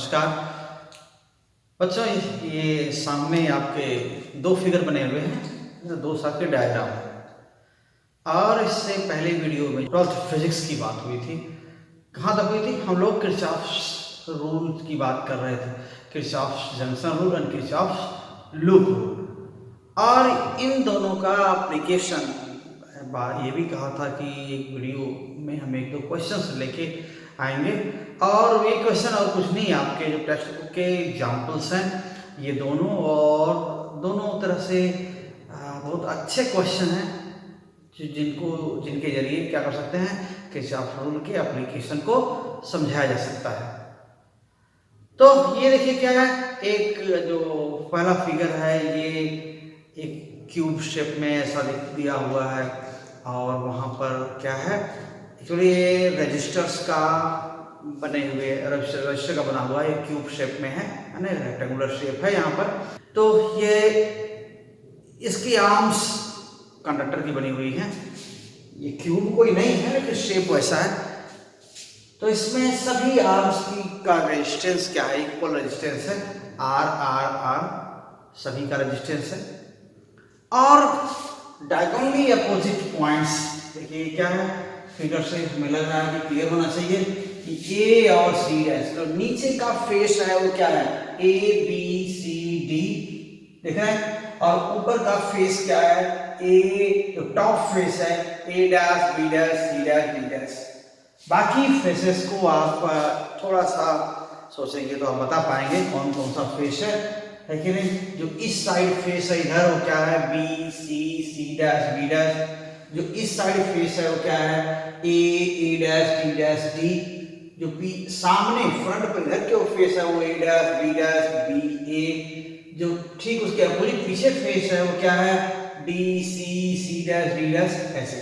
नमस्कार बच्चों, ये सामने आपके दो फिगर बने हुए हैं, दो सर्किट डायग्राम है। और इससे पहले वीडियो में 12th फिजिक्स की बात हुई थी। कहाँ तक हुई थी? हम लोग किरचॉफ्स रूल की बात कर रहे थे, Kirchhoff's junction rule and Kirchhoff's loop rule. और इन दोनों का एप्लीकेशन ये भी कहा था कि एक वीडियो में हम एक दो क्वेश्चंस लेके आएंगे। और ये क्वेश्चन और कुछ नहीं, आपके जो टेक्स्ट बुक के एग्जाम्पल्स हैं ये दोनों, और दोनों तरह से बहुत अच्छे क्वेश्चन हैं जिनके जरिए क्या कर सकते हैं, किरचॉफ रूल के एप्लीकेशन को समझाया जा सकता है। तो ये देखिए क्या है, एक जो पहला फिगर है ये एक क्यूब शेप में ऐसा दिया हुआ है, और वहाँ पर क्या है, एक्चुअली ये रजिस्टर्स का बने हुए रजिस्टर का बना हुआ है, क्यूब शेप में है ना, रेक्टेंगुलर शेप है यहाँ पर। तो ये इसकी आर्म्स कंडक्टर की बनी हुई है। ये क्यूब कोई नहीं है लेकिन शेप वैसा है। तो इसमें सभी आर्म्स का रेजिस्टेंस क्या है, इक्वल रेजिस्टेंस है, आर आर आर सभी का रेजिस्टेंस है। और डायगोनली अपोजिट पॉइंट्स देखिए क्या है, फिगर से हमें लग रहा है कि क्लियर होना चाहिए कि ए और सी डैश, तो नीचे का फेस है वो क्या है, ए बी सी डी, देख रहे हैं। और ऊपर का फेस क्या है, ए जो टॉप फेस है A dash B dash C dash D dash. बाकी फेसेस को आप थोड़ा सा सोचेंगे तो आप बता पाएंगे कौन कौन सा फेस है कि नहीं। जो इस साइड फेस है इधर वो क्या है, B C dash B dash. जो इस साइड फेस है वो क्या है, A dash D dash D. जो बी सामने फ्रंट पर इधर के फेस है वो ए डैश बी ए। जो ठीक उसके अपोजिट पीछे फेस है वो क्या है, D C dash D dash, ऐसे।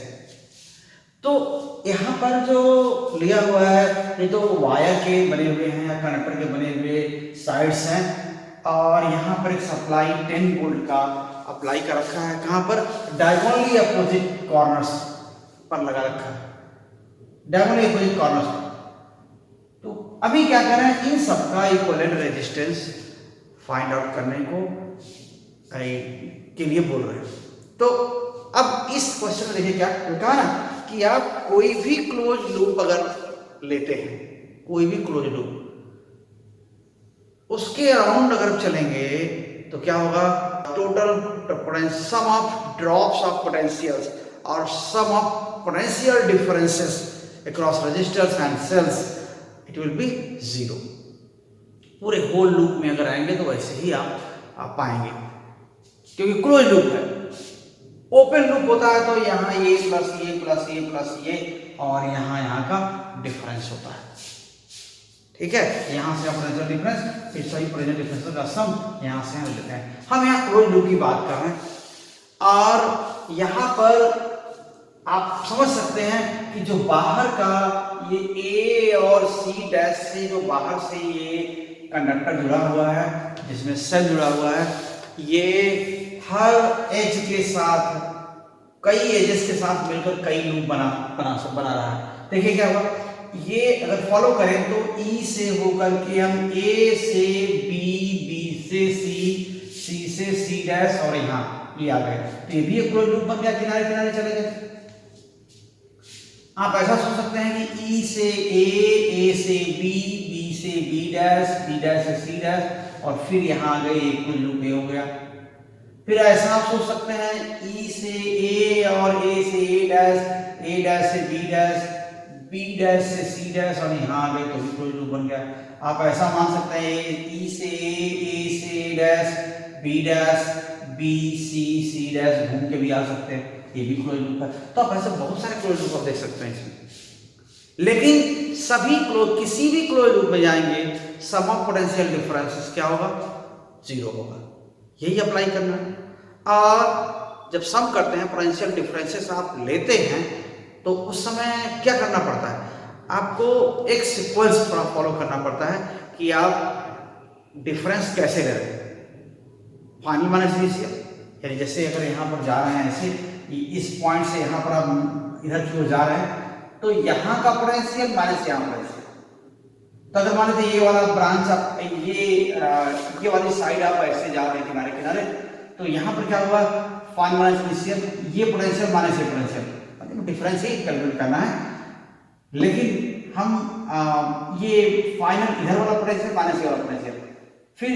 तो यहाँ पर जो लिया हुआ है ये तो वायर के बने हुए हैं या कंडक्टर के बने हुए साइड्स हैं, और यहाँ पर एक सप्लाई 10 वोल्ट का अप्लाई कर रखा है, कहाँ पर, डायगोनली अपोजिट कॉर्नर्स पर लगा रखा है, डायगोनली अपोजिट कॉर्नर्स पर। तो अभी क्या कर रहे हैं, इन सबका इक्विवेलेंट रेजिस्टेंस फाइंड आउट करने को के लिए बोल रहे हैं। तो अब इस क्वेश्चन में देखिए क्या कहा ना कि आप कोई भी क्लोज लूप अगर लेते हैं, कोई भी क्लोज लूप, उसके अराउंड अगर चलेंगे तो क्या होगा, total sum of drops of potentials और sum of potential differences across resistors and cells, it will be 0। पूरे होल लूप में अगर आएंगे तो वैसे ही आप पाएंगे, क्योंकि क्लोज लूप है। ओपन लूप होता है तो यहाँ ये प्लस ये प्लस ये प्लस ये, और यहाँ का डिफरेंस होता है, ठीक है। यहाँ से पोटेंशियल डिफरेंस, फिर सही पोटेंशियल डिफरेंस का सम यहाँ से हम लेते हैं। हम यहाँ क्लोज लूप की बात कर रहे हैं, और यहाँ पर आप समझ सकते हैं कि जो बाहर का ये ए और सी डैश से जो बाहर से ये कंडक्टर जुड़ा हुआ है जिसमें सेल जुड़ा हुआ है, ये हर एज के साथ, कई एजेस के साथ मिलकर कई लूप बना रहा है। देखिए क्या हुआ, ये अगर फॉलो करें तो ई से होकर के हम ए से बी, बी से सी, सी से सी डैश, और यहाँ ये आ गए, तो ये भी एक क्लोज लूप बन गया, किनारे किनारे चले गए। आप ऐसा सोच सकते हैं कि ई से ए से बी, बी से बी डैश, बी डैश से सी डैश, और फिर यहाँ आ गए एक क्लोज लूप ए हो गया। फिर ऐसा आप सोच सकते हैं ई से ए और ए से ए डैश से बी डैश, बी डैश से सी डैश, और यहाँ आ गए तो भी क्लोज लूप बन गया। आप ऐसा मान सकते हैं ई से ए से dash, B dash, B C dash, घूम के भी आ सकते हैं, ये भी क्लोज लूप है। तो आप ऐसे बहुत सारे क्लोज लूप आप देख सकते हैं इसमें। लेकिन सभी क्लोज, किसी भी क्लोज लूप में जाएंगे, सम ऑफ पोटेंशियल डिफरेंसेस क्या होगा, 0 होगा। यही अप्लाई करना है। और जब सम करते हैं, पोटेंशियल डिफरेंसेस आप लेते हैं, तो उस समय क्या करना पड़ता है, आपको एक सीक्वेंस फॉलो करना पड़ता है कि आप डिफरेंस कैसे ले रहे हैं। फाइनल माइनस इनिशियल, यानी जैसे अगर यहाँ पर जा रहे हैं ऐसे, इस पॉइंट से यहाँ पर आप इधर की ओर जा रहे हैं, तो यहाँ का पोटेंशियल माइनस यहाँ पोटेंशियल, तो अगर मान लीजिए ये वाला ब्रांच आप ये वाली साइड आप ऐसे जा रहे हैं किनारे किनारे, तो यहाँ पर क्या हुआ, फाइनल माइनस इनिशियल, ये पोटेंशियल माइनस ये पोटेंशियल, मतलब डिफरेंस ही कैलकुलेट करना है। लेकिन हम ये फाइनल इधर वाला पोटेंशियल माइनस ये वाला पोटेंशियल, फिर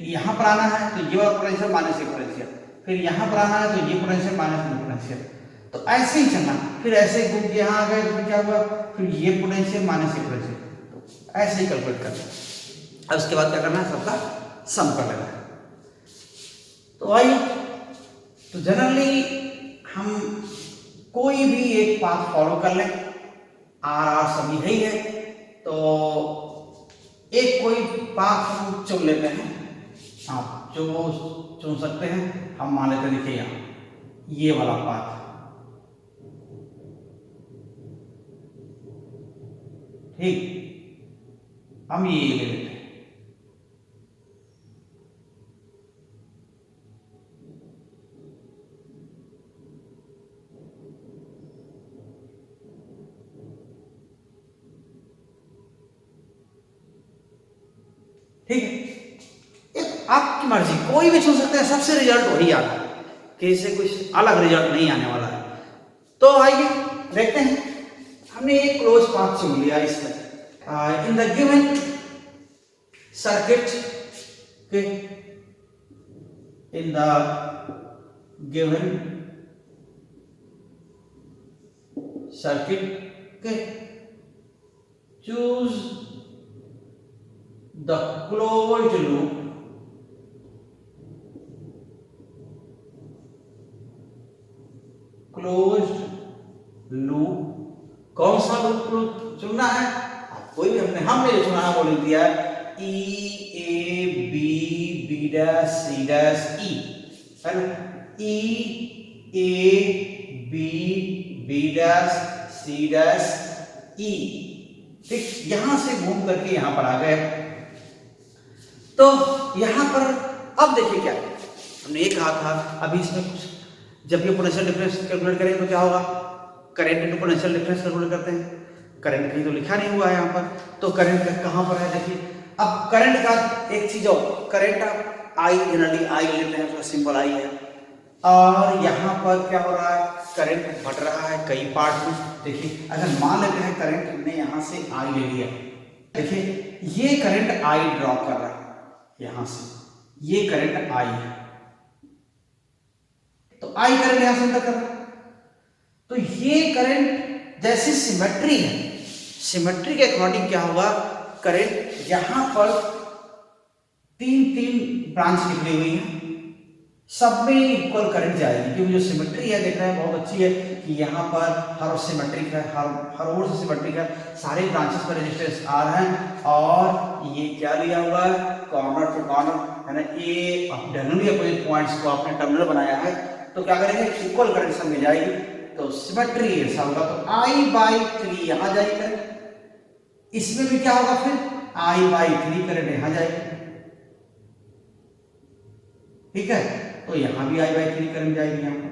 यहाँ पर आना है तो ये वाला पोटेंशियल माइनस ये पोटेंशियल, फिर यहाँ पर आना है तो ये पोटेंशियल माइनस ये पोटेंशियल, तो ऐसे ही चलना। फिर ऐसे घूम के यहाँ आ गए तो क्या हुआ, फिर ये पोटेंशियल माइनस ये पोटेंशियल, तो ऐसे ही कैलकुलेट करना। अब उसके बाद क्या करना है, सबका सम कर लेना है। तो आइए, तो जनरली हम कोई भी एक पाथ फॉलो कर लें, आर सभी है ही है, तो एक कोई पाथ हम चुन लेते हैं। आप जो चुन सकते हैं, हम मान लेते हैं, देखिए यहाँ ये वाला पाथ, ठीक, हम ये ले लेते हैं। ठीक है, आपकी मर्जी, कोई भी चुन सकते हैं, सबसे रिजल्ट वही आता है, कि इससे कुछ अलग रिजल्ट नहीं आने वाला है। तो आइए देखते हैं, हमने एक क्लोज पाथ चुन लिया इसमें, इन द गिवन सर्किट के, इन द गिवन सर्किट के, चूज the closed loop कौन सा लूप चुनना है, आप कोई भी, हमने जो चुना है वो लिख दिया E A B B dash C dash E, है ना, E A B B dash C dash E, ठीक। यहां से घूम करके यहां पर आ गए, तो यहां पर अब देखिए क्या है, हमने ये कहा था अभी इसमें कुछ, जब ये पोटेंशियल डिफरेंस कैलकुलेट करेंगे तो क्या होगा, current into potential difference calculate करते हैं। करंट कहीं तो लिखा नहीं हुआ है यहाँ पर, तो करंट कहाँ पर है, देखिए। अब करंट का एक चीज और, करंट आप आई, जनरली आई लेते हैं, उसका सिंबल आई है, और यहाँ पर क्या हो रहा है, करंट बढ़ रहा है कई पार्ट में। देखिए अगर मान लेते हैं करंट हमने यहाँ से आई ले लिया, देखिए ये करंट आई ड्रॉ कर रहा है यहां से, ये करंट आई है, तो आई करंट यहां से अंदर कर रहा है, तो ये करंट जैसे सिमेट्री है, सिमेट्री के अकॉर्डिंग क्या होगा, करंट यहां पर तीन ब्रांच निकली हुई है, सब में इक्वल करंट जाएगी, क्योंकि जो सिमेट्री है, देख रहे हैं बहुत अच्छी है कि यहाँ पर हर सिमेट्रिक है, हर ओर से सिमेट्रिक है, सारे ब्रांचेस पर रेजिस्टेंस आर है, और ये क्या लिया हुआ है, कॉर्नर टू कॉर्नर, है ना, ये डायगोनली अपोजिट पॉइंट्स को आपने टर्मिनल बनाया है, तो क्या करेंगे, इक्वल करंट सब मिल जाएगी, तो सिमेट्री ऐसा होगा, तो I/3 यहां जाएगी करंट, इसमें भी क्या होगा, फिर I/3 करंट यहां जाएगी, ठीक है, तो यहां भी I/3 करंट जाएगी यहां पर,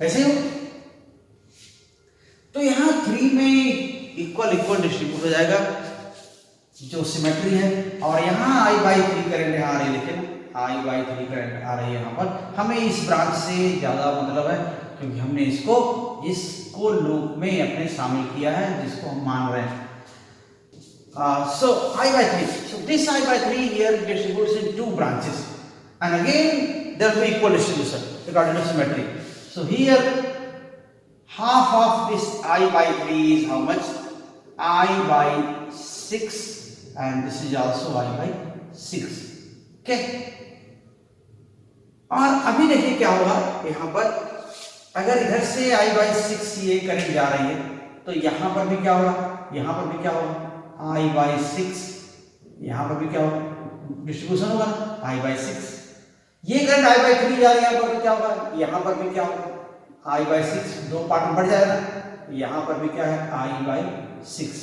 ऐसे हो, तो यहां 3 में इक्वल डिस्ट्रीब्यूट हो जाएगा जो सिमेट्री है, और यहां I/3 करंट यहां आ रही है, देखिए I/3 करंट आ रही है यहां पर, हमें इस ब्रांच से ज्यादा मतलब है, क्योंकि हमने इसको लूप में अपने शामिल किया है, जिसको हम मान रहे हैं। So I/3, so this I/3 here distributes in 2 branches, and again there will be equal distribution according to symmetry. So here half of this I/3 is how much, I/6, and this is also I/6, okay। और अभी देखिए क्या होगा, यहाँ पर अगर इधर से I/6 ये करंट जा रही है, तो यहाँ पर भी क्या होगा, यहाँ पर भी क्या होगा, I/6, यहाँ पर भी क्या होगा, डिस्ट्रीब्यूशन होगा I/6, ये करंट I/3 जा रही है, यहाँ पर भी क्या होगा, यहाँ पर भी क्या होगा, I/6, 2 पार्ट में बढ़ जाएगा, यहाँ पर भी क्या है, I/6,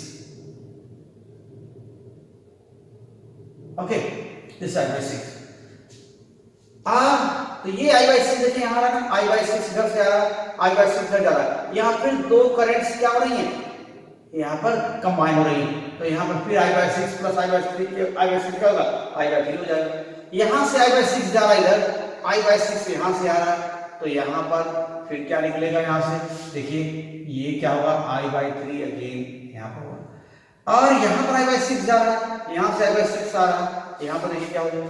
ओके, दिस I/6, तो ये I/6 देखिए यहाँ आ रहा है, I/6 इधर से आ रहा है, I/6 इधर जा रहा है, यहाँ फिर 2 करंट्स क्या हो रही हैं, यहाँ पर कंबाइन हो रही है, तो तो यहाँ पर फिर I/6 प्लस I/3 I/6 क्या होगा, I/3 हो जाएगा। यहाँ से I/6 जा रहा है इधर, I/6 यहाँ से आ रहा है, तो यहाँ पर फिर क्या निकलेगा, यहाँ से देखिए ये क्या होगा, I/3 अगेन यहाँ पर होगा। और यहाँ पर I/6 जा रहा है, यहाँ से I/6 आ रहा है, यहाँ पर देखिए क्या हो जाएगा,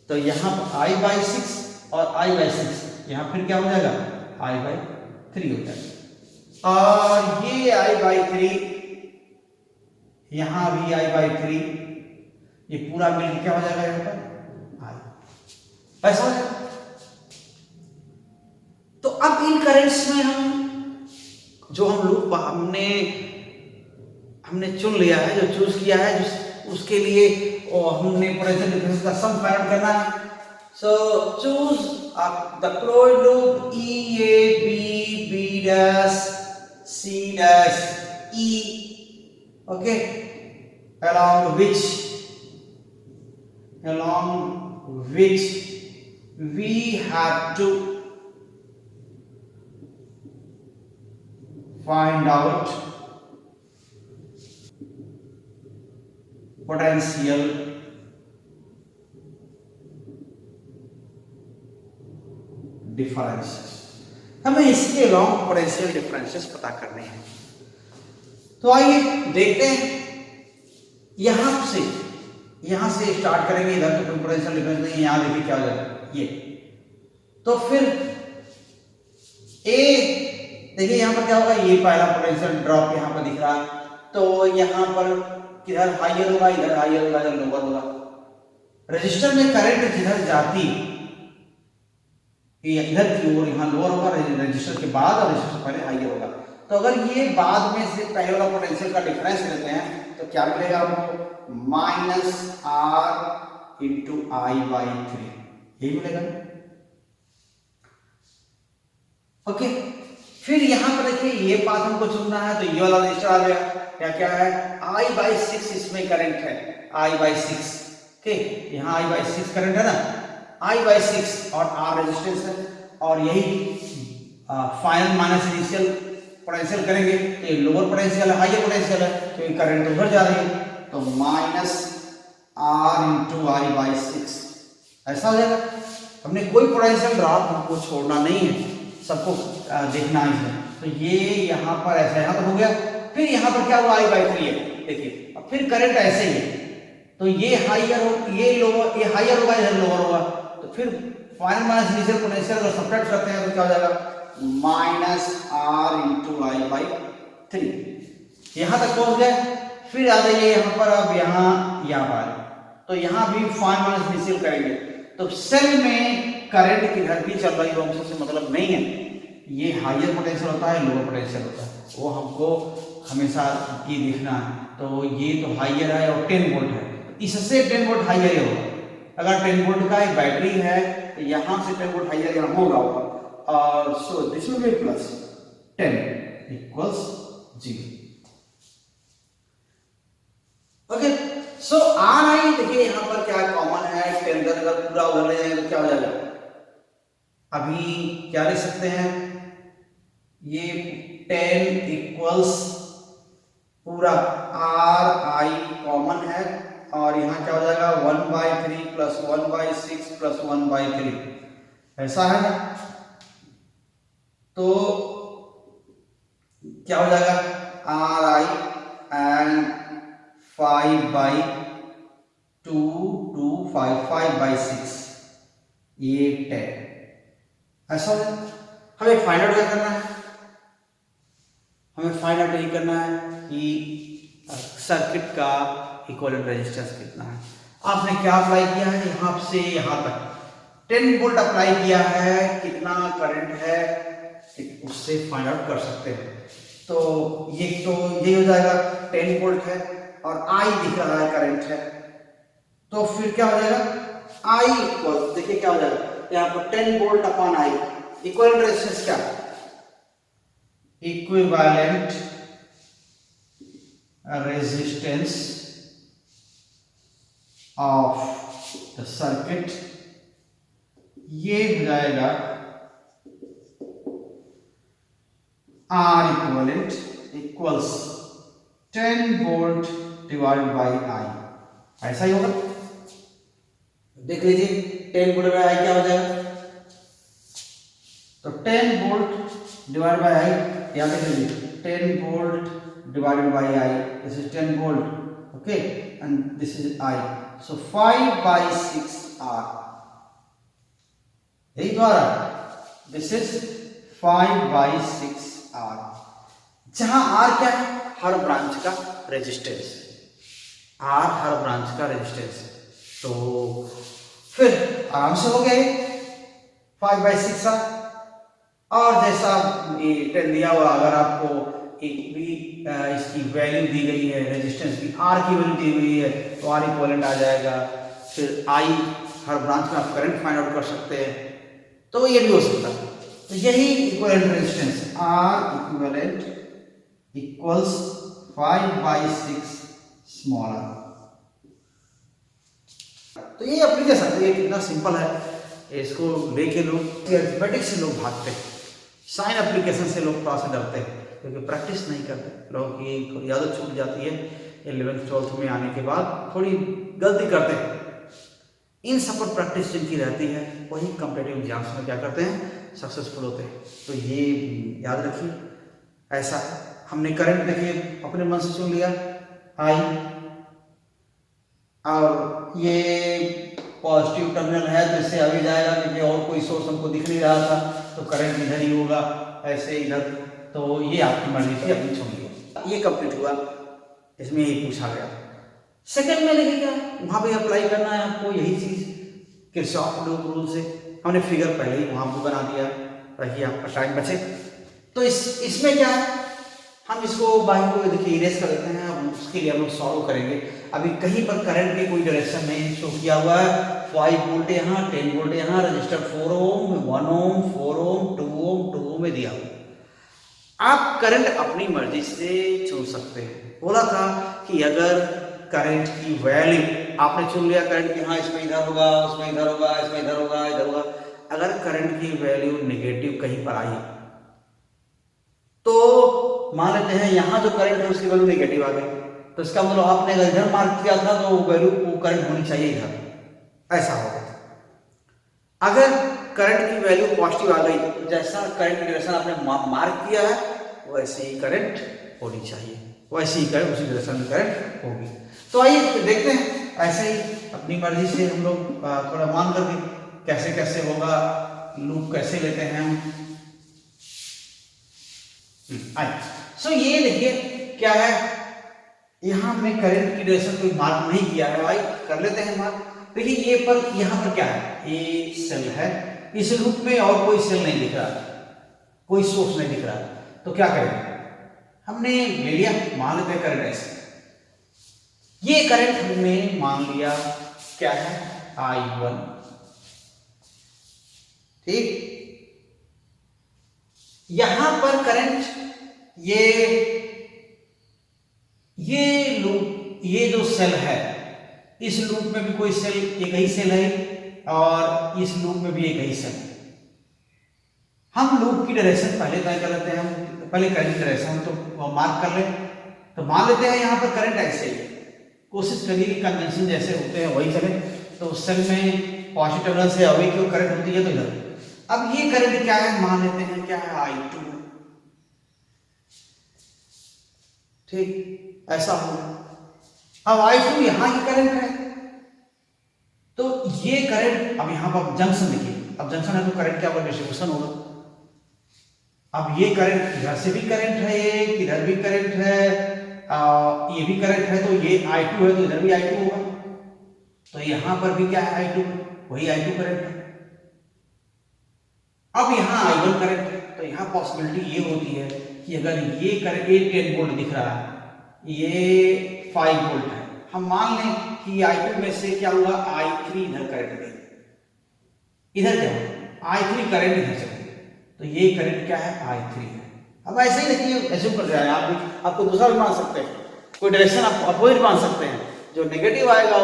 तो यहाँ पर I/6 और I/6 यहाँ फिर क्या हो जाएगा, I/3 हो जाएगा। और ये I/3 यहाँ भी I/3, ये पूरा मिलकर क्या हो जाएगा यहाँ पर I, ऐसा हो जाएगा। तो अब इन करेंट्स में हम जो हम लूप हमने चुन लिया है, जो चूज किया है, उसके लिए हमने पोटेंशियल डिफरेंस का सम फाइंड आउट करना है। So choose the closed loop E A B B dash C dash E, okay, along which we have to find out potential differences। हमें इसके लॉन्ग पोटेंशियल डिफरेंसेस पता करने हैं। तो आइए देखते हैं, यहां से स्टार्ट करेंगे, इधर तो कोई पोटेंशियल डिफरेंस नहीं है, यहां देखिए क्या हो जाएगा ये, तो फिर ए देखिए यहाँ पर क्या होगा, ये पहला पोटेंशियल ड्रॉप यहाँ पर दिख रहा है, तो यहाँ पर किधर हाइयर होगा, इधर हाइयर होगा, इधर लोअर होगा। रजिस्टर में करंट जिधर जाती इधर की ओर, यहाँ लोअर होगा रजिस्टर के बाद, और रजिस्टर से पहले हाइयर होगा। तो अगर ये बाद में से पहले वाला पोटेंशियल का डिफरेंस लेते हैं तो क्या मिलेगा हमको, -R × I/3, यही मिलेगा। ओके, फिर यहां पर देखिए ये पाथ हमको चुनना है, तो ये वाला रजिस्टर आ गया, क्या है, I/6 इसमें करंट है, I/6, ओके, यहाँ I/6 करंट है ना, I/6 और R रेजिस्टेंस है, और यही फाइनल माइनस इनिशियल पोटेंशियल करेंगे तो ये लोअर पोटेंशियल है, हाइयर पोटेंशियल है, क्योंकि करंट उधर जा रही है, तो -R × I/6 ऐसा हो जाएगा। हमने कोई पोटेंशियल ड्रॉप हमको छोड़ना नहीं है, सबको देखना है इसमें। तो ये यहाँ पर ऐसा यहाँ पर हो गया, फिर यहाँ पर क्या हुआ, I/3 है, देखिए, अब फिर करंट ऐसे ही है, तो ये हाइयर हो, ये लोअर, ये हाइयर होगा, इधर लोअर होगा, तो फिर फाइनल माइनस इनिशियल पोटेंशियल अगर सब्ट्रैक्ट करते हैं तो क्या हो जाएगा, -R × I/3। यहां तक पहुंच गए, फिर आ जाइए यहाँ पर, अब यहाँ पर, तो यहाँ भी फाइनल माइनस इनिशियल करेंगे, तो सेल में करंट किधर भी चल रही हो हमसे मतलब नहीं है, ये हाइयर पोटेंशियल होता है, लोअर पोटेंशियल होता है, वो हमको हमेशा ये देखना है। तो ये तो हाइयर है और 10 वोल्ट है, इससे 10 वोल्ट हाइयर ही होगा। अगर 10 वोल्ट का एक बैटरी है तो यहाँ से 10 वोल्ट हाइयर यहाँ होगा, और so this will be plus 10 equals 0। Okay, so RI देखिए यहाँ पर क्या कॉमन है, 10 का अगर पूरा उधर ले जाएंगे तो क्या हो जाएगा, अभी क्या लिख सकते हैं, ये 10 इक्वल्स पूरा RI कॉमन है, और यहाँ क्या हो जाएगा 1/3 प्लस 1/6 प्लस 1/3, ऐसा है ना। तो क्या हो जाएगा, RI एंड 5/2 2 5/6, ये 10, ऐसा हो जाएगा। हमें फाइंड आउट क्या करना है, हमें फाइंड आउट यही करना है कि सर्किट का इक्विवेलेंट रेजिस्टेंस कितना है। आपने क्या अप्लाई किया है, यहाँ से यहाँ तक 10 वोल्ट अप्लाई किया है, कितना करंट है उससे फाइंड आउट कर सकते हैं। तो ये हो जाएगा 10 वोल्ट है और I दिख रहा है करंट है, तो फिर क्या हो जाएगा, I इक्वल, देखिए क्या हो जाएगा यहाँ पर 10 volt upon I, equivalent resistance क्या, equivalent resistance of the circuit, ये हो जाएगा R equivalent equals 10 volt divided by I, ऐसा ही होगा। देख लीजिए 10 वोल्ट बाई आई क्या हो जाएगा, तो 10 वोल्ट डिवाइड बाई आई, याद देख लीजिए 10 volt divided by I, this is 10 volt, okay, and this is I, so 5/6 R, यही तो आ रहा है, this is 5/6 R, जहां R क्या है, हर ब्रांच का रेजिस्टेंस, R हर ब्रांच का रेजिस्टेंस, तो फिर आराम से हो गया 5/6 R। और जैसा ये 10 दिया हुआ, अगर आपको एक भी इसकी वैल्यू दी गई है रेजिस्टेंस की, आर की वैल्यू दी हुई है, तो आर इक्विवेलेंट आ जाएगा। फिर आई हर ब्रांच में आप करंट फाइंड आउट कर सकते हैं, तो ये भी हो सकता है। तो यही equivalent resistance, R equivalent equals 5/6 small R. तो ये एप्लीकेशन ये कितना सिंपल है, इसको लेके लोग अरिथमेटिक से लोग भागते हैं, साइन एप्लीकेशन से लोग थोड़ा सा डरते हैं, क्योंकि प्रैक्टिस नहीं करते, लोगों की थोड़ी आदत छूट जाती है 11th-12th में आने के बाद, थोड़ी गलती करते हैं। इन सब पर प्रैक्टिस जिनकी रहती है वही कॉम्पिटिटिव एग्जाम्स में क्या करते हैं, सक्सेसफुल होते हैं। तो ये याद रखिए, ऐसा हमने करंट देखिए अपने मन से चुन लिया आई, और ये पॉजिटिव टर्मिनल है तो इससे आगे जाएगा, क्योंकि और कोई सोर्स हमको दिख नहीं रहा था, तो करंट इधर ही होगा, ऐसे इधर, तो ये आपकी मर्जी थी, अपनी चुन लिया। ये कंप्लीट हुआ, इसमें यही पूछा गया। सेकंड में देखिए क्या, वहां भी अप्लाई करना है आपको यही चीज, किरचॉफ लूप रूल से। हमने फिगर पहले ही वहां पर बना दिया ताकि आपका टाइम बचे। तो इसमें क्या है, हम इसको बाहर को देखिए इरेज कर देते हैं, अब उसके लिए हम लोग सॉल्व करेंगे। अभी कहीं पर करंट की कोई डायरेक्शन नहीं शो किया हुआ है, 5 वोल्ट यहाँ, 10 वोल्ट यहाँ, रजिस्टर 4 ओम, 1 ओम, 4 ओम, 2 ओम, 2 ओम में दिया हुआ। आप करंट अपनी मर्जी से चुन सकते हैं। बोला था कि अगर करंट की वैल्यू आपने चुन लिया, करंट की हाँ इसमें इधर होगा, उसमें इधर होगा, इसमें इधर होगा, इधर होगा, अगर करंट की वैल्यू नेगेटिव कहीं पर आई तो मान लेते हैं यहाँ जो करंट है उसकी वैल्यू नेगेटिव आ गई, तो इसका मतलब आपने अगर इधर मार्क किया था तो वैल्यू वो करंट होनी चाहिए इधर, ऐसा होगा। अगर करंट की वैल्यू पॉजिटिव आ गई तो जैसा करंट की डायरेक्शन आपने मार्क किया है वैसे ही करंट होनी चाहिए, वैसे ही करंट उसी डायरेक्शन में करंट होगी। तो आइए देखते हैं, ऐसे ही अपनी मर्जी से हम लोग थोड़ा मान करके कैसे कैसे होगा, लूप कैसे लेते हैं हम। सो ये देखिए क्या है, यहां हमने करंट की डायरेक्शन कोई मार्क नहीं किया है, भाई कर लेते हैं मार्क। देखिए ये पर यहां पर क्या है, ये सेल है, इस लूप में और कोई सेल नहीं दिख रहा, कोई सोर्स नहीं दिख रहा, तो क्या करेंगे, हमने ले लिया, मान लेते हैं करंट ऐसे, ये करंट हमने मान लिया क्या है I1, ठीक। यहां पर करंट ये लूप, ये जो सेल है, इस लूप में भी कोई सेल, एक ही सेल है, और इस लूप में भी एक ही सेल। हम लूप की डायरेक्शन पहले तय कर लेते हैं, हम पहले करंट की डायरेक्शन तो मार्क कर ले, तो मान लेते हैं यहां पर करंट ऐसे ही, कोशिश करिए कि कन्वेंशन जैसे होते हैं वही चले। तो सेल में पॉजिटिव टर्मिनल से अवे की करंट होती है, तो इधर अब ये करंट क्या है, मान लेते हैं क्या है I2, ठीक, ऐसा होगा। अब I2 यहां की करंट है, तो ये करंट, अब यहां पर जंक्शन देखिए, अब जंक्शन है तो करंट क्या होगा, डिस्ट्रीब्यूशन होगा। अब ये करंट इधर से भी करंट है, इधर भी करंट है, ये भी करंट है, तो ये I2 है तो इधर भी I2 होगा, तो यहां पर भी क्या है I2, वही I2 करंट है। अब यहां I1 करंट है, तो यहां पॉसिबिलिटी ये होती है कि अगर ये करंट 10 वोल्ट दिख रहा है, ये 5 वोल्ट है, हम मान लें कि I2 में से क्या हुआ, I3 इधर करंट गई, इधर क्या हुआ, I3 करंट इधर चल गई, तो ये करंट क्या है I3 है। अब ऐसे ही देखिए, ऐसे कर रहा है आप भी, आपको दूसरा भी मान सकते हैं, कोई डायरेक्शन आप अपोजिट मान सकते हैं, जो नेगेटिव आएगा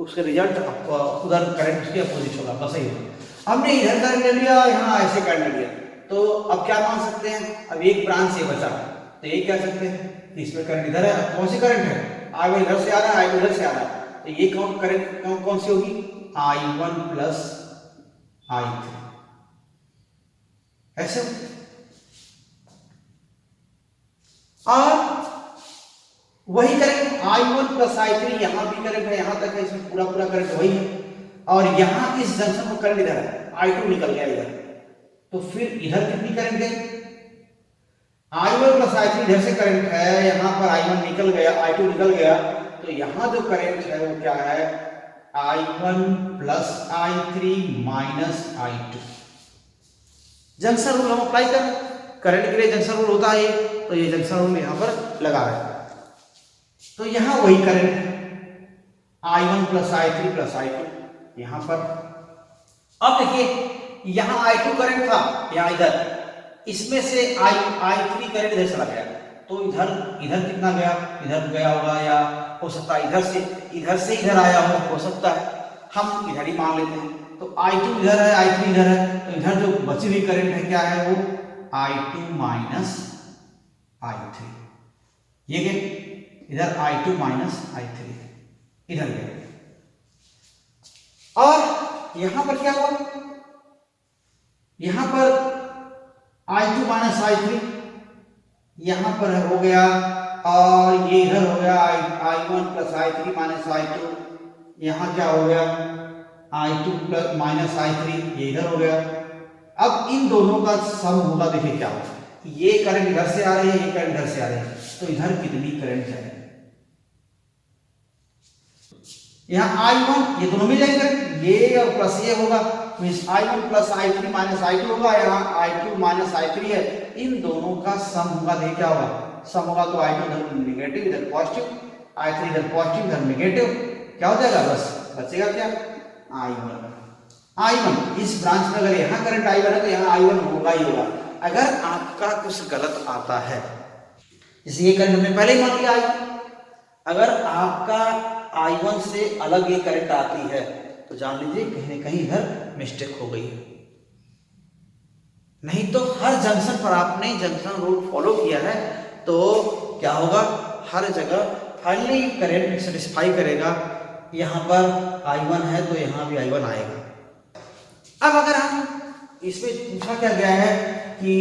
उसके रिजल्ट उधर करंट उसके अपोजिट होगा, बस यही होगा। हमने इधर करंट ले लिया, यहाँ ऐसे करंट लिया, तो अब क्या मान सकते हैं, अब एक ब्रांच से बचा, तो ये कह सकते हैं इसमें करंट इधर है, कौन सी करंट है I1 इधर से आ रहा है, I2 इधर से आ रहा है, तो ये करंट कौन सी होगी? I1 प्लस I3 ऐसे। और वही करंट I1 प्लस I3 यहां भी करंट है, यहां तक है, इसमें पूरा करंट वही है। और यहां इस जंक्शन में करंट इधर है, I2 निकल गया इधर, तो फिर इधर कितनी करंट है? I1 प्लस I3 इधर से करंट है, यहां पर I1 निकल गया, I2 निकल गया, तो यहां जो करंट है वो क्या है? I1 plus I3 minus I2। Junction rule हम अप्लाई कर, करंट के लिए जंक्शन रूल होता है, तो ये जंक्शन रूल यहां पर लगा रहे हैं। तो यहां वही करंट है, I1 plus I3 plus I2 यहां पर। अब देखिए यहां I2 करंट था, यहां इधर, इसमें से I3 करंट इधर चला गया, तो इधर कितना गया? इधर गया होगा, या हो सकता है इधर से इधर आया हो सकता है, हम इधर ही मान लेते हैं। तो I2 इधर है, I3 इधर है, तो इधर जो बची हुई करंट है क्या है? वो I2 माइनस I3। ये क्या? इधर I2 माइनस I3 इधर गया। और यहां पर क्या हुआ? यहां पर I2 माइनस I3 यहां पर हो गया, और ये इधर हो गया I1 plus I3 minus I2, यहां क्या हो गया? I2 प्लस माइनस I3, ये इधर हो गया। अब इन दोनों का सम होगा, देखिए क्या होगा? ये करंट इधर से आ रही है, ये करंट इधर से आ रही है, तो इधर कितनी करंट है? यहाँ I1, ये दोनों मिल जाएंगे, ये और प्लस ये होगा, means I1 plus I3 minus I2 होगा, यहाँ I2 माइनस I3 है, इन दोनों का सम होगा, देखिए क्या होगा? सम होगा तो I2 इधर नेगेटिव, इधर पॉजिटिव, I3 इधर पॉजिटिव, इधर नेगेटिव, क्या हो जाएगा? बस बचेगा क्या? I1 इस ब्रांच में अगर यहाँ करंट I1 है तो यहाँ I1 होगा ही होगा। अगर आपका कुछ गलत आता है, जैसे ये करंट हमने पहले ही मान लिया I, अगर आपका I1 से अलग ये करंट आती है तो जान लीजिए कहीं ना कहीं इधर मिस्टेक हो गई है। नहीं तो हर जंक्शन पर आपने जंक्शन रूल फॉलो किया है तो क्या होगा? हर जगह फाइनली करंट सेटिस्फाई करेगा। यहां पर I1 है तो यहां भी I1 आएगा। अब अगर हम इसमें पूछा क्या गया है कि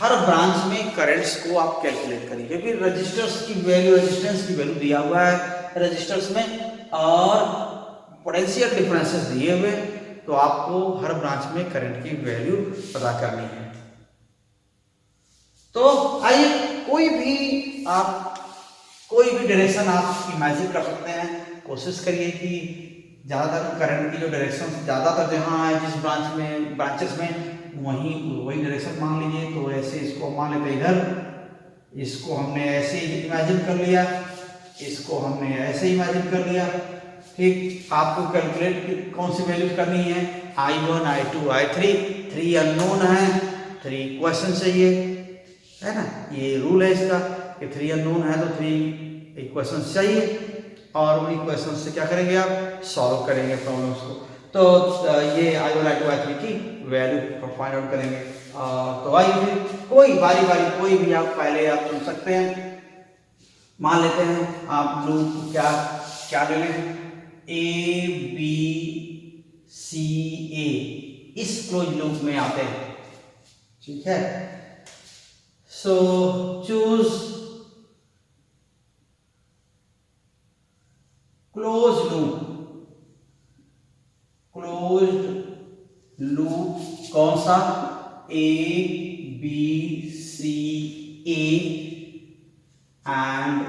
हर ब्रांच में करंट्स को आप कैलकुलेट करिए, क्योंकि रेजिस्टेंस की वैल्यू दिया हुआ है रेजिस्टर्स में, और पोटेंशियल डिफरेंसेस दिए हुए, तो आपको हर ब्रांच में करंट की वैल्यू पता करनी है। तो आइए कोई भी डायरेक्शन आप इमेजिन कर सकते हैं। कोशिश करिए कि ज़्यादातर करंट की जो डायरेक्शन ज़्यादातर जहाँ है जिस ब्रांचेस में वही डायरेक्शन मान लीजिए। तो ऐसे इसको मान लेते इधर, इसको हमने ऐसे इमेजिन कर लिया, इसको हमने ऐसे इमेजिन कर लिया। ठीक, आपको कैलकुलेट कौन सी वैल्यू करनी है? I1, I2, I3, 3 अननोन है, 3 इक्वेशन चाहिए, है ना? ये रूल है इसका कि 3 अननोन है तो 3 इक्वेशन चाहिए, और उन इक्वेशन से क्या करेंगे? आप सॉल्व करेंगे प्रॉब्लम्स को। तो ये I1, I2, I3 की वैल्यू फाइंड आउट करेंगे। तो आइए फिर कोई बारी कोई भी आप पहले आप चुन सकते हैं। मान लेते हैं आप लूप क्या ले लें? A B C A, इस क्लोज लूप में आते हैं, ठीक है। सो चूज क्लोज लूप कौन सा? A B C A and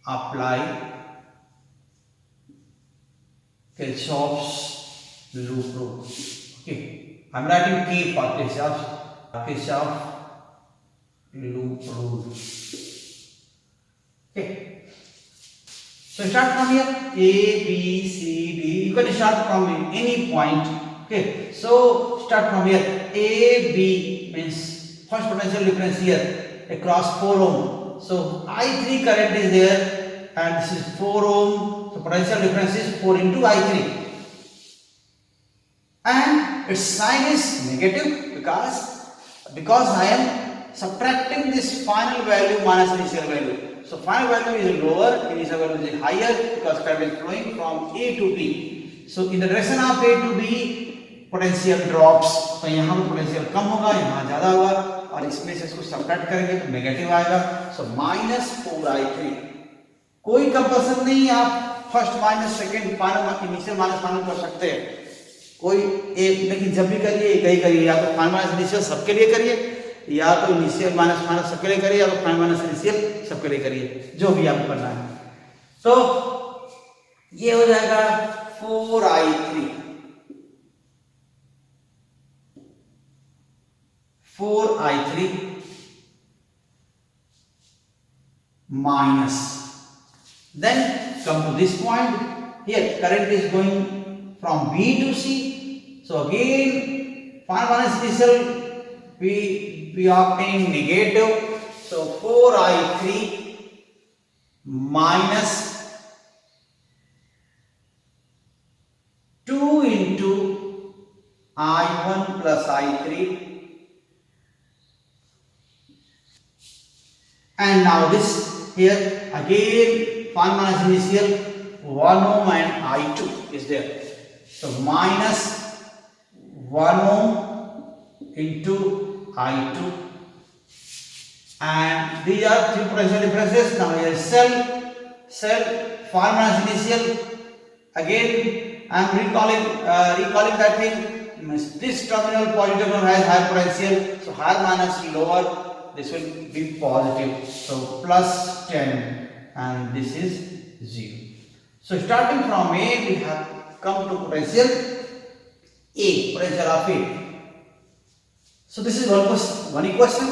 apply Kirchhoff's loop rule. Okay, I'm writing K for Kirchhoff loop rule. Okay, so start from here. A B C D, you can start from any point. Okay, so start from here. A B means first potential difference here across 4 ohm. So I3 current is there and this is 4 ohm, so potential difference is 4 into I3, and its sign is negative because I am subtracting this final value minus initial value. So final value is lower, initial value is higher because current is flowing from A to B. So in the direction of A to B potential drops, तो यहाँ पर potential कम होगा, यहाँ ज्यादा होगा, और इसमें से इसको सबट्रैक्ट करेंगे तो नेगेटिव आएगा. सो -4i3. कोई कंपल्सन नहीं, आप first minus second final initial minus final कर सकते हैं, कोई एक, लेकिन जब भी करिए एक ही करिए, या तो फाइनल माइनस इनिशियल सबके लिए करिए, या तो इनिशियल माइनस फाइनल सबके लिए करिए, या तो फाइनल माइनस इनिशियल सबके लिए करिए, जो भी आपको करना है. तो ये हो जाएगा 4i3 minus, then come to this point. Here current is going from B to C, so again final minus initial we obtain negative, so 4i3 minus 2 into i1 plus i3, and now this here again final minus initial 1 ohm and I2 is there, so minus 1 ohm into I2, and these are three potential differences. Now here cell final minus initial, again I am recalling that thing, this terminal positive terminal has higher potential, so higher minus lower, this will be positive, so plus 10, and this is 0. So starting from A we have come to potential A, potential of A. So this is one equation,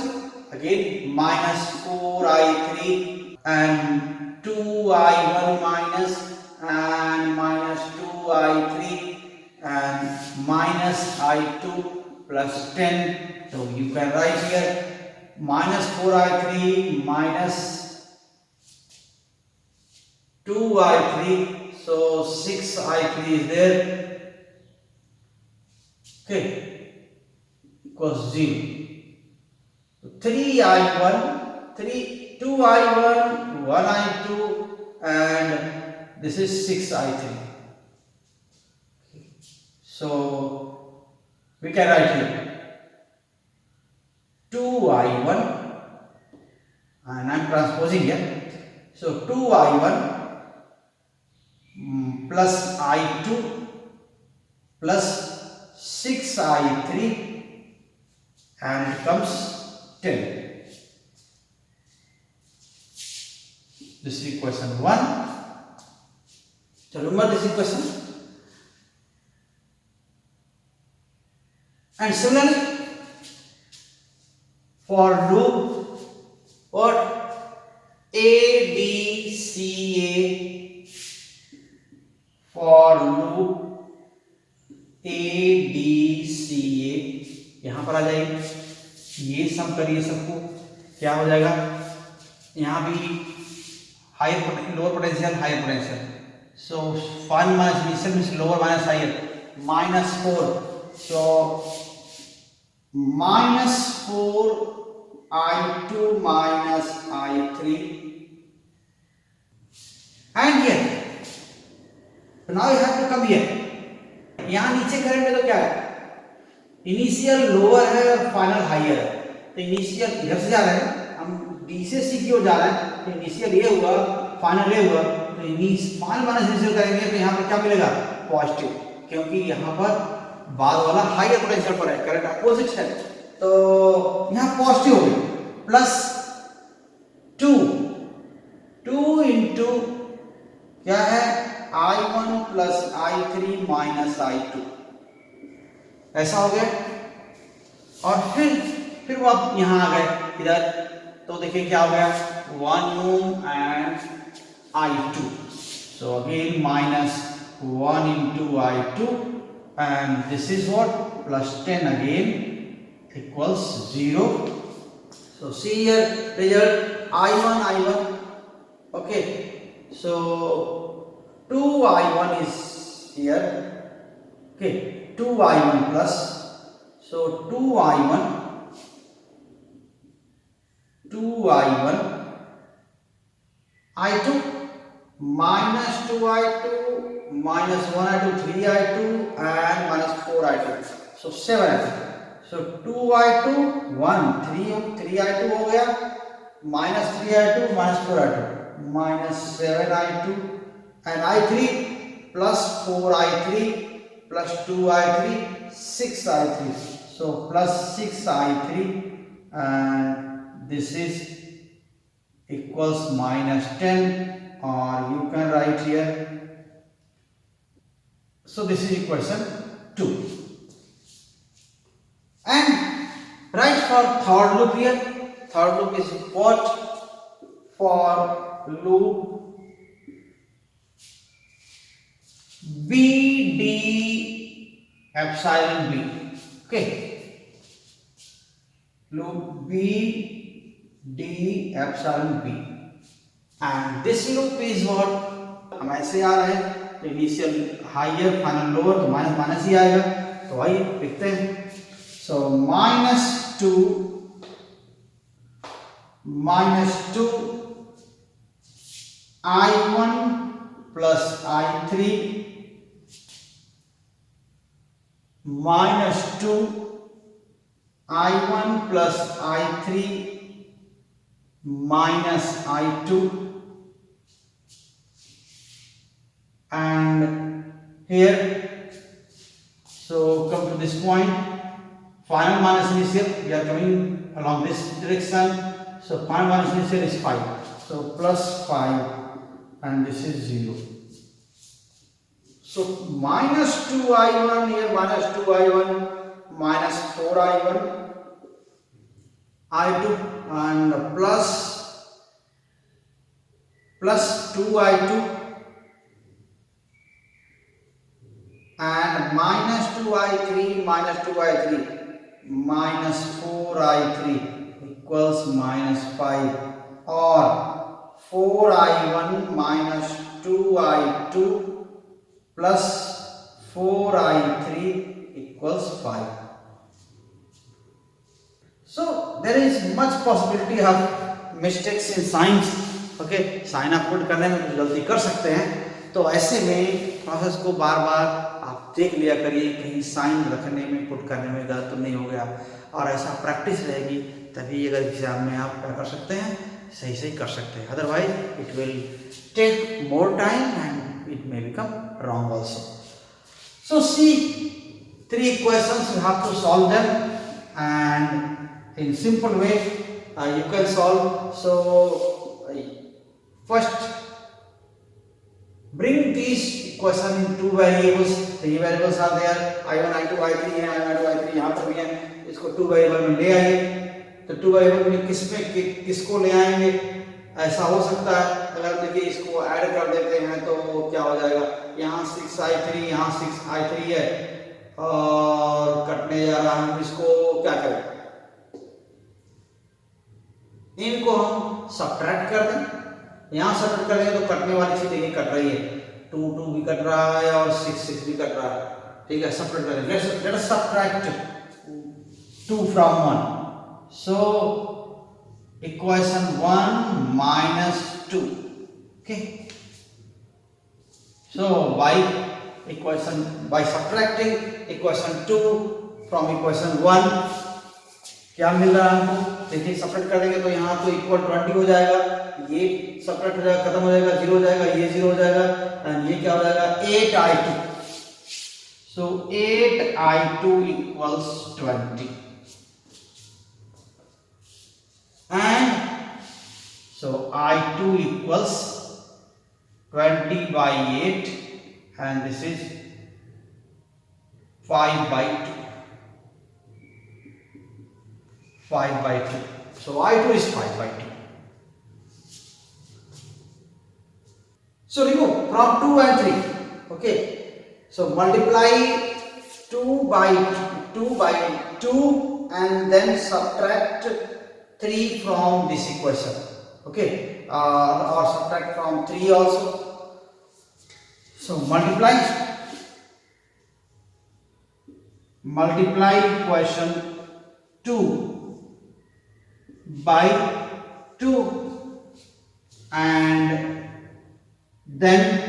again minus 4i3 and 2i1 minus and minus 2i3 and minus i2 plus 10. So you can write here minus 4i3 minus 2i3, so 6i3 is there, okay, equals 0. So 2i1, 1i2, and this is 6i3. So we can write here 2i1, and I am transposing here, so 2i1 plus i2 plus 6i3, and it comes 10. This is equation 1. So remember this equation, and similarly for loop what ABCA, for loop ABCA, यहां पर आ जाइए, ये सम करिए सबको, क्या हो जाएगा, यहां भी higher lower potential higher potential, so final minus initial means lower minus higher, minus 4, so minus 4 I2 minus I3, and here so now you have to come here. यहाँ नीचे करंट में तो क्या है, इनिशियल लोअर है और final higher है, तो इनिशियल इधर से जा रहा है, हम डी से सी की ओर जा रहे हैं, तो इनिशियल ये हुआ फाइनल ये हुआ, तो फाइनल माइनस इनिशियल करेंगे तो यहाँ पर क्या मिलेगा, पॉजिटिव, क्योंकि यहाँ पर बाद वाला हायर पोटेंशियल पर है, करंट अपोजिट है, तो यहाँ पॉजिटिव हो गई, प्लस 2 इंटू क्या है I1 plus I3 minus I2, ऐसा हो गया, और फिर वो आप यहाँ आ गए इधर, तो देखिए क्या हो गया 1 ohm and I2, so again minus 1 into I2, and this is what plus 10 again equals 0. So see here result I1, okay, so 2i1 is here, okay, 2i1 plus, so 2i1 I2 minus 2I2 minus 1I2 3I2 and minus 4I2, so 7I2. so 2I2 1 3I2 हो गया, minus 3I2 minus 4I2 minus 7I2 and I3 plus 4I3 plus 2I3 6I3, so plus 6I3 and this is equals minus 10, or you can write here, so this is equation 2. And write for third loop here. Third loop is what? For loop BD epsilon B. Okay. Loop BD epsilon B. And this loop is what? हम ऐसे आ रहे हैं, initial higher final lower, तो minus minus ही आएगा, तो आइए लिखते हैं. So minus 2 I1 plus I3 minus 2 I1 plus I3 minus I2, and here, so come to this point, final minus initial, we are coming along this direction, so final minus initial is 5, so plus 5 and this is 0. So minus 2I1 here, minus 2I1 minus 4I1 I2 and plus 2I2 and minus 2I3 minus 4I3 equals minus 5, or 4I1 minus 2I2 plus 4I3 equals 5. So there is much possibility of mistakes in signs. Okay, sign आप put करने में कुछ गलती कर सकते हैं, तो ऐसे में प्रोसेस को बार बार आप देख लिया करिए, कहीं साइन रखने में पुट करने में गलत तो नहीं हो गया, और ऐसा प्रैक्टिस रहेगी तभी अगर एग्जाम में आप क्या कर सकते हैं, सही सही कर सकते हैं. Otherwise it will take more time and it may become wrong also. So see 3 equations, you have to solve them and in simple way you can solve. So first bring these equation in 2 variables. 3 variables are there, I1 I2 I3 है, I1 I2 I3 यहाँ पर भी है, इसको 2 variable में ले आइए. तो 2 वेरिएबल में किसको ले आएंगे, ऐसा हो सकता है अगर देखिए इसको ऐड कर देते हैं तो क्या हो जाएगा, यहाँ 6I3 यहाँ 6I3 है और कटने जा रहा है, इसको क्या करें, इनको हम सब्ट्रैक्ट कर दें. यहाँ सब्ट्रैक्ट करेंगे तो कटने वाली चीज देखिए कट रही है, 2 2 भी कट रहा है और 6 6 भी कट रहा है. ठीक है, सब्ट्रैक्ट करें. Let us subtract 2 from 1. So equation 1 minus 2. Okay, so by subtracting equation 2 from equation 1 क्या मिल रहा है हमको, देखिए सब्ट्रैक्ट कर देंगे तो यहाँ तो इक्वल 20 हो जाएगा, ये सब्ट्रैक्ट हो जाएगा, खत्म हो जाएगा, 0 हो जाएगा, ये 0 हो जाएगा, एंड ये क्या हो जाएगा 8I2. So 8I2 equals 20, and so I2 equals 20 by 8 and this is 5 by 2. 5 by 2. So I2 is 5 by 2. So remove from 2 and 3. Okay. So multiply 2 by 2 and then subtract 3 from this equation. Okay. Or subtract from 3 also. So multiply equation 2 by 2 and then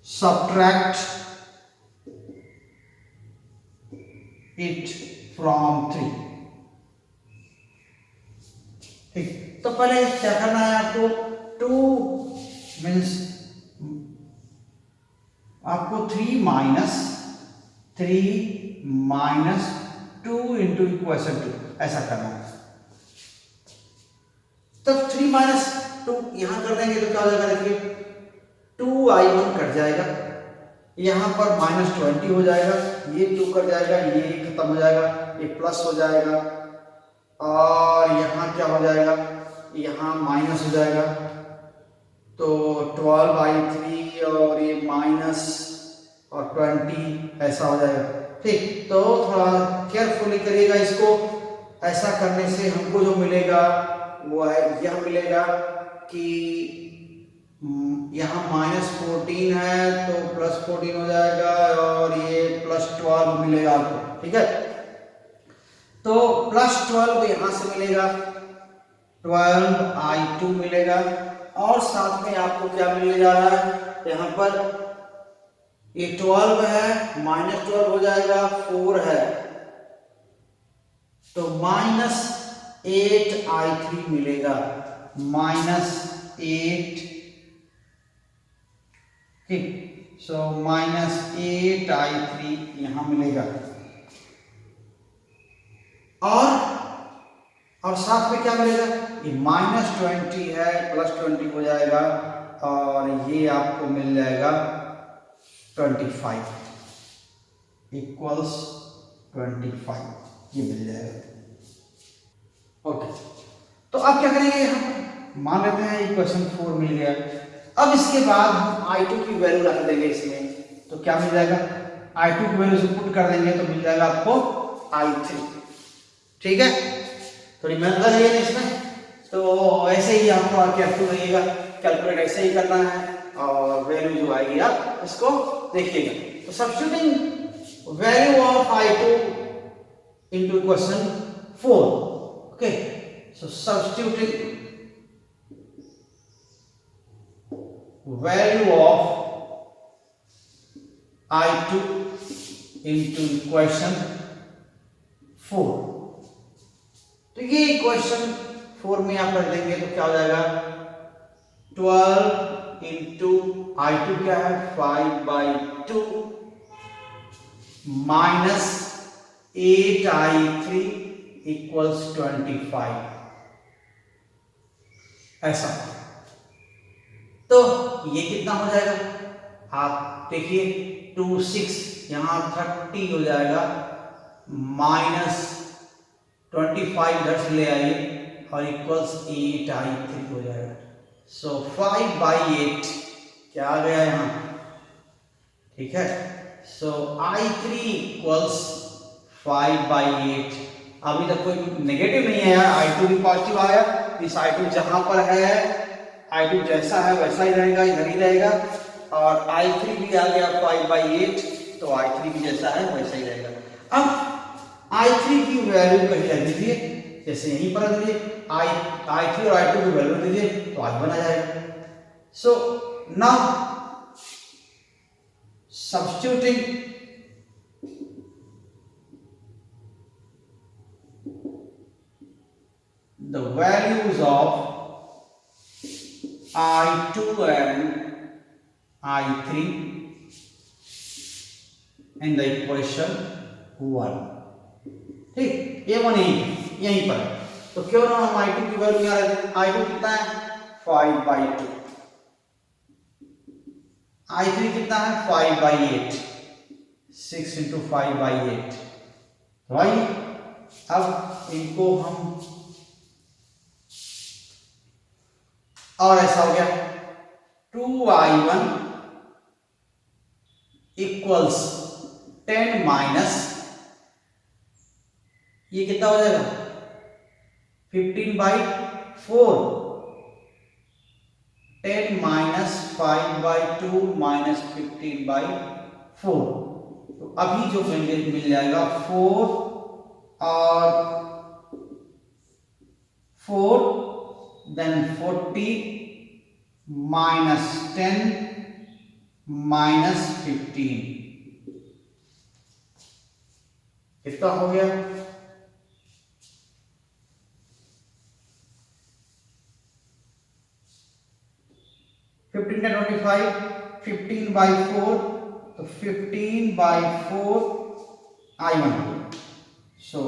subtract it from 3। ठीक, तो पहले क्या करना है आपको, 2 means आपको 3 minus 2 into equation 2 ऐसा करना है। तब 3 माइनस 2 यहां कर देंगे तो क्या हो जाएगा, देखिए 2i1 कट जाएगा, यहां पर -20 हो जाएगा, ये 2 कट जाएगा, ये खत्म हो जाएगा, ये प्लस हो जाएगा, और यहाँ क्या हो जाएगा, यहाँ माइनस हो जाएगा, तो 12i3 और ये माइनस और 20 ऐसा हो जाएगा। ठीक, तो थोड़ा केयरफुली करिएगा इसको, ऐसा करने से हमको जो मिलेगा वो है, यह मिलेगा कि यहाँ -14 है तो +14 हो जाएगा, और ये +12 मिलेगा आपको। ठीक है, तो +12 यहां से मिलेगा, 12i2 मिलेगा, और साथ में आपको क्या मिलने जा रहा है, यहां पर ये 12 है, -12 हो जाएगा, 4 है, तो -8i3 मिलेगा, -8, ठीक, सो -8i3 यहां मिलेगा, और साथ में क्या मिलेगा, ये -20 है, +20 हो जाएगा, और ये आपको मिल जाएगा 25 इक्वल्स 25, ये मिल जाएगा। ओके, तो अब क्या करेंगे, हम मान लेते हैं इक्वेशन 4 मिल गया। अब इसके बाद हम i2 की वैल्यू रख देंगे इसमें, तो क्या मिल जाएगा, i2 की वैल्यू से पुट कर देंगे तो मिल जाएगा आपको i3। ठीक है, थोड़ी मेहनत लगेगी इसमें, तो ऐसे ही आपको कैलकुलेट रहिएगा, कैलकुलेट ऐसे ही करना है, और वैल्यू जो आएगी आप इसको देखिएगा। तो substituting value of i2 into equation 4, okay, so substituting value of i2 into equation 4, तो ये इक्वेशन 4 में आप रख देंगे तो क्या हो जाएगा, 12 इंटू i2 क्या है 5/2 माइनस 8i3 इक्वल्स 25, ऐसा। तो ये कितना हो जाएगा, आप देखिए 2 6 यहां 30 हो जाएगा, -25 इधर से ले आइए, और इक्वल्स 8i3 हो जाएगा। सो 5/8 क्या आ गया यहाँ, ठीक है, सो i3 इक्वल्स 5/8। अभी तक कोई नेगेटिव नहीं है यार, i2 भी पॉजिटिव आया, इस i2 जहां पर है, i2 जैसा है वैसा ही रहेगा, इधर ही रहेगा, और i3 भी आ गया 5/8, तो i3 भी जैसा है वैसा ही रहेगा। अब i3 की वैल्यू कहीं रख दीजिए, जैसे यहीं पर रख दीजिए, i3 और i2 की वैल्यू दीजिए तो i बना जाएगा। So now substituting the values of i2 and i3 in the equation 1, ठीक, ये 1 यहीं पर है, तो क्यों ना हम i2 की वैल्यू यहाँ रख दें, i2 कितना है 5/2, i3 कितना है 5/8, 6 इंटू 5/8, राइट। अब इनको हम, और ऐसा हो गया 2i1 इक्वल्स 10 माइनस, ये कितना हो जाएगा 15/4, 10 माइनस 5/2 माइनस 15/4, तो अभी जो मिल जाएगा 4 और 4, then 40 minus 10 minus 15 कितना हो गया? 15 का 25, 15 by 4, तो 15 by 4 I1, so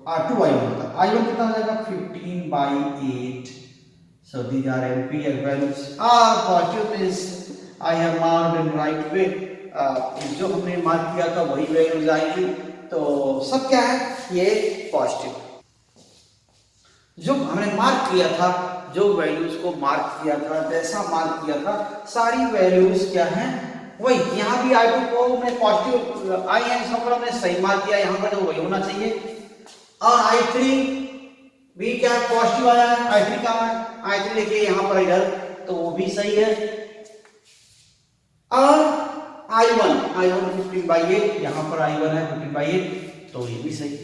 R2 I1 था। I1 कितना हो जाएगा? 15 by 8, so these are ampere values are positive means I have marked in right way, जो हमने मार्क किया था वही वैल्यूज आएगी, तो सब क्या है? ये पॉजिटिव। जो हमने मार्क किया था, जो वैल्यूज को मार्क किया था, जैसा मार्क किया था, सारी वैल्यूज क्या हैं? वही। यहाँ भी I2 को मैं पॉजिटिव मैंने सही मार्क किया, यहाँ पर तो वही होना चाहिए। और I3 भी क्या है? पॉजिटिव आया है। I3 कहाँ है? I3 देखिए यहाँ पर इधर, तो वो भी सही है। और I1 15/8, यहाँ पर I1 है 15/8, तो ये भी सही।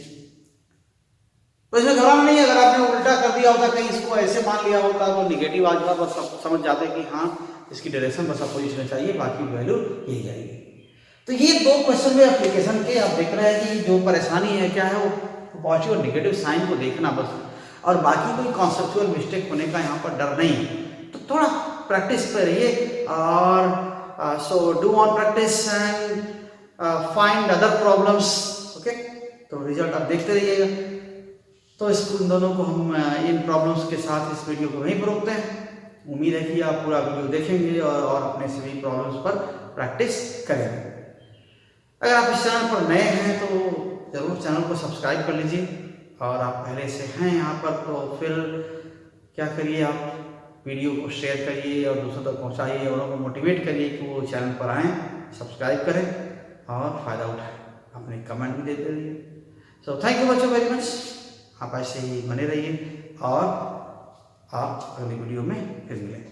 तो इसमें घबराना नहीं है। अगर आपने उल्टा कर दिया होता, कहीं इसको ऐसे मान लिया होता तो निगेटिव आ जाता, बस सब समझ जाते कि हाँ इसकी डायरेक्शन बस अपोजिट में चाहिए, बाकी वैल्यू यही आएगी। तो ये दो क्वेश्चन में एप्लीकेशन के आप देख रहे हैं कि जो परेशानी है क्या है, वो पॉजिटिव और निगेटिव साइन को देखना बस, और बाकी कोई कॉन्सेप्चुअल मिस्टेक होने का यहाँ पर डर नहीं है। तो थोड़ा प्रैक्टिस पे रहिए, और so do on practice and find other problems. Okay, तो रिजल्ट आप देखते रहिएगा। तो इन दोनों को हम इन प्रॉब्लम्स के साथ इस वीडियो को वहीं पर रोकते हैं। उम्मीद है कि आप पूरा वीडियो देखेंगे और अपने सभी प्रॉब्लम्स पर प्रैक्टिस करेंगे। अगर आप इस चैनल पर नए हैं तो ज़रूर चैनल को सब्सक्राइब कर लीजिए, और आप पहले से हैं यहाँ पर तो फिर क्या करिए, आप वीडियो को शेयर करिए और दूसरों तक पहुँचाइए, और उनको मोटिवेट करिए कि वो चैनल पर आएँ, सब्सक्राइब करें और फ़ायदा उठाएँ। अपने कमेंट भी देते रहिए। सो थैंक यू बच्चों वेरी मच। आप ऐसे ही बने रहिए, और आप अगली वीडियो में फिर मिलें।